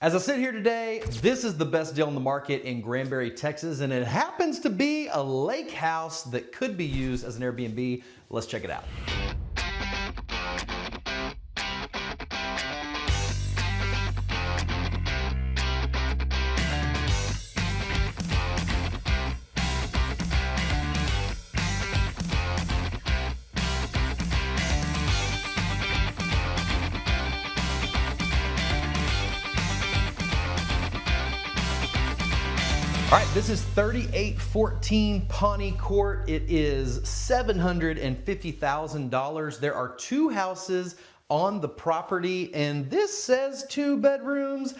As I sit here today, this is the best deal on the market in Granbury, Texas, and it happens to be a lake house that could be used as an Airbnb. Let's check it out. All right, this is 3814 Pawnee Court. It is $750,000. There are two houses on the property, and this says 2 bedrooms,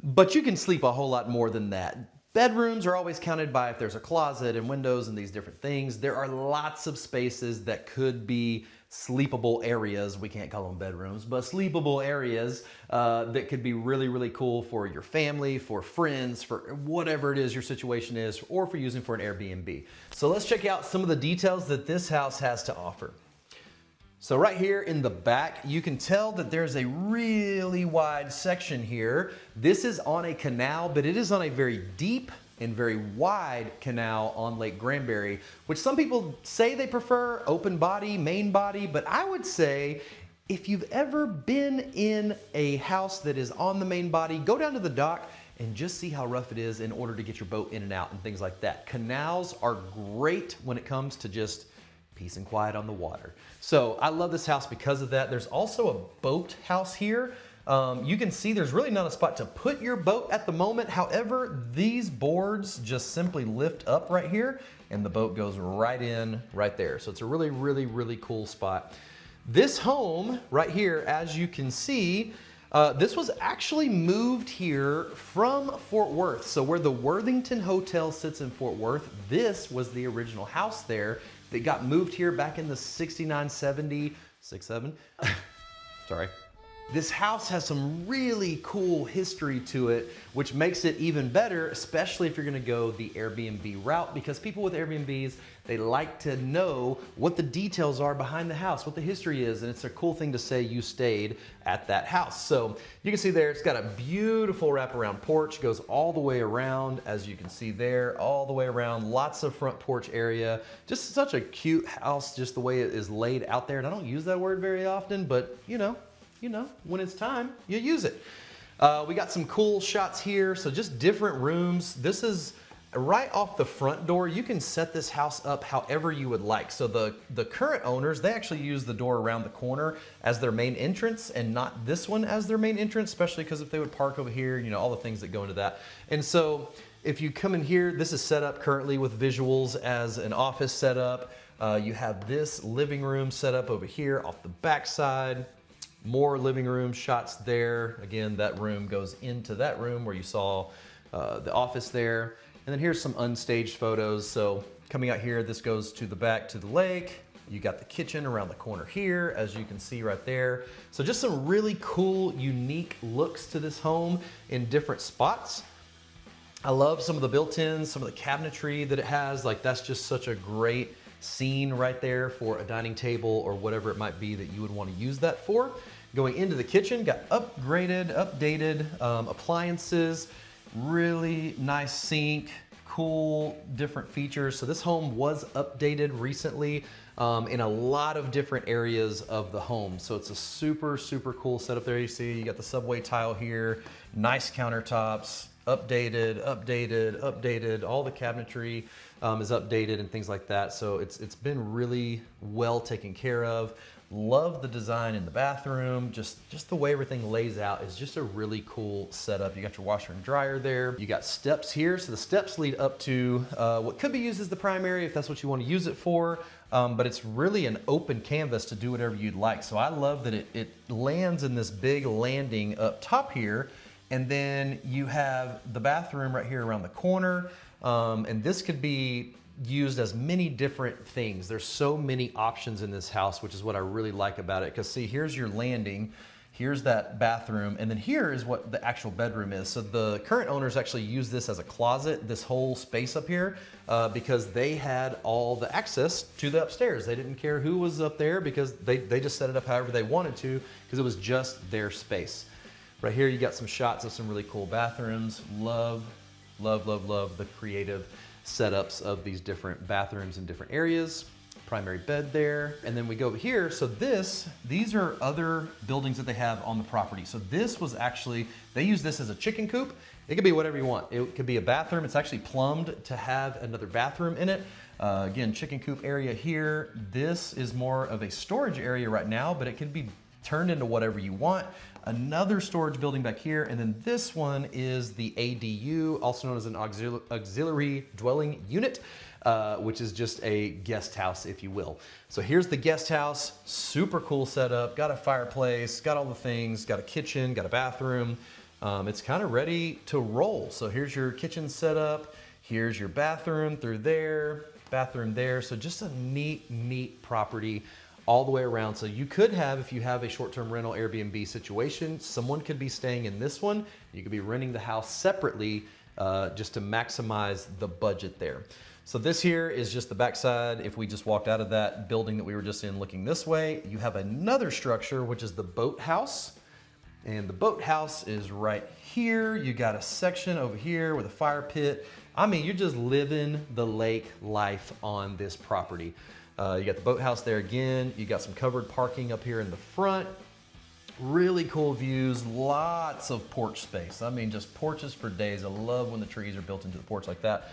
but you can sleep a whole lot more than that. Bedrooms are always counted by if there's a closet and windows and these different things. There are lots of spaces that could be sleepable areas. We can't call them bedrooms, but sleepable areas that could be really, really cool for your family, for friends, for whatever it is your situation is, or for using for an Airbnb. So let's check out some of the details that this house has to offer. So right here in the back, you can tell that there's a really wide section here. This is on a canal, but it is on a very deep and very wide canal on Lake Granbury, which some people say they prefer open body, main body, but I would say if you've ever been in a house that is on the main body, go down to the dock and just see how rough it is in order to get your boat in and out and things like that. Canals are great when it comes to just peace and quiet on the water. So I love this house because of that. There's also a boat house here. You can see there's really not a spot to put your boat at the moment. However, these boards just simply lift up right here and the boat goes right in right there. So it's a really, really, really cool spot. This home right here, as you can see, this was actually moved here from Fort Worth. So where the Worthington Hotel sits in Fort Worth, this was the original house there that got moved here back in the 69, 70, 67, sorry. This house has some really cool history to it, which makes it even better, especially if you're gonna go the Airbnb route, because people with Airbnbs, they like to know what the details are behind the house, what the history is, and it's a cool thing to say you stayed at that house. So you can see there, it's got a beautiful wraparound porch, goes all the way around, as you can see there, all the way around, lots of front porch area. Just such a cute house, just the way it is laid out there. And I don't use that word very often, but you know, when it's time, you use it. We got some cool shots here. So just different rooms. This is right off the front door. You can set this house up however you would like. So the current owners, they actually use the door around the corner as their main entrance and not this one as their main entrance, especially because if they would park over here, you know, all the things that go into that. And so if you come in here, this is set up currently with visuals as an office setup. You have this living room set up over here off the back side. More living room shots there. Again, that room goes into that room where you saw the office there. And then here's some unstaged photos. So coming out here, this goes to the back to the lake. You got the kitchen around the corner here, as you can see right there. So just some really cool, unique looks to this home in different spots. I love some of the built-ins, some of the cabinetry that it has. Like that's just such a great scene right there for a dining table or whatever it might be that you would want to use that for. Going into the kitchen, got upgraded, updated appliances, really nice sink, cool different features. So this home was updated recently in a lot of different areas of the home. So it's a super, super cool setup there. You see, you got the subway tile here, nice countertops, updated, all the cabinetry is updated and things like that. So it's been really well taken care of. Love the design in the bathroom. Just the way everything lays out is just a really cool setup. You got your washer and dryer there. You got steps here. So the steps lead up to what could be used as the primary if that's what you want to use it for. But it's really an open canvas to do whatever you'd like. So I love that it lands in this big landing up top here. And then you have the bathroom right here around the corner. And this could be used as many different things. There's so many options in this house, which is what I really like about it. Because see, here's your landing, here's that bathroom, and then here is what the actual bedroom is. So the current owners actually use this as a closet, this whole space up here, because they had all the access to the upstairs. They didn't care who was up there because they just set it up however they wanted to because it was just their space. Right here, you got some shots of some really cool bathrooms. Love, love, love, love the creative setups of these different bathrooms in different areas. Primary bed there. And then we go over here. So these are other buildings that they have on the property. So this was actually, they use this as a chicken coop. It could be whatever you want. It could be a bathroom. It's actually plumbed to have another bathroom in it. Again, chicken coop area here. This is more of a storage area right now, but it can be turned into whatever you want. Another storage building back here. And then this one is the ADU, also known as an auxiliary dwelling unit. Which is just a guest house, if you will. So here's the guest house, super cool setup, got a fireplace, got all the things, got a kitchen, got a bathroom. It's kind of ready to roll. So here's your kitchen setup, here's your bathroom through there, bathroom there. So just a neat, neat property all the way around. So you could have, if you have a short-term rental Airbnb situation, someone could be staying in this one. You could be renting the house separately just to maximize the budget there. So this here is just the backside. If we just walked out of that building that we were just in looking this way, you have another structure, which is the boathouse. And the boathouse is right here. You got a section over here with a fire pit. I mean, you're just living the lake life on this property. You got the boathouse there again. You got some covered parking up here in the front. Really cool views, lots of porch space. I mean, just porches for days. I love when the trees are built into the porch like that.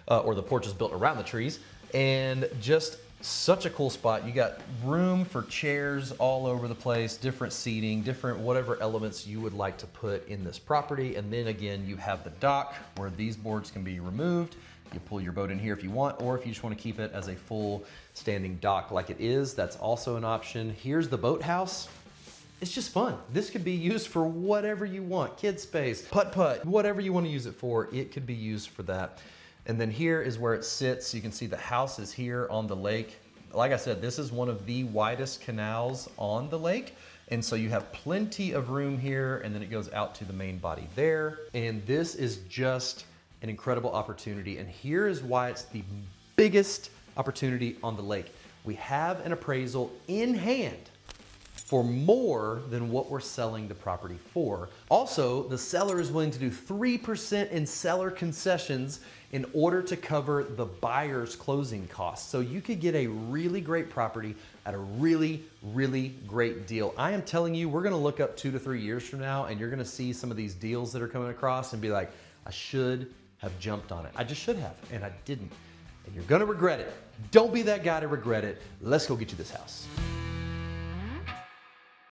Or the porch is built around the trees, and just such a cool spot. You got room for chairs all over the place, different seating, different whatever elements you would like to put in this property. And then again, you have the dock where these boards can be removed. You pull your boat in here if you want, or if you just want to keep it as a full standing dock like it is, that's also an option. Here's the boathouse. It's just fun. This could be used for whatever you want. Kid space, putt-putt, whatever you want to use it for, it could be used for that. And then here is where it sits. You can see the house is here on the lake. Like I said, this is one of the widest canals on the lake. And so you have plenty of room here, and then it goes out to the main body there. And this is just an incredible opportunity. And here is why it's the biggest opportunity on the lake. We have an appraisal in hand for more than what we're selling the property for. Also, the seller is willing to do 3% in seller concessions in order to cover the buyer's closing costs. So you could get a really great property at a really, really great deal. I am telling you, we're gonna look up 2 to 3 years from now, and you're gonna see some of these deals that are coming across and be like, I should have jumped on it. I just should have, and I didn't. And you're gonna regret it. Don't be that guy to regret it. Let's go get you this house.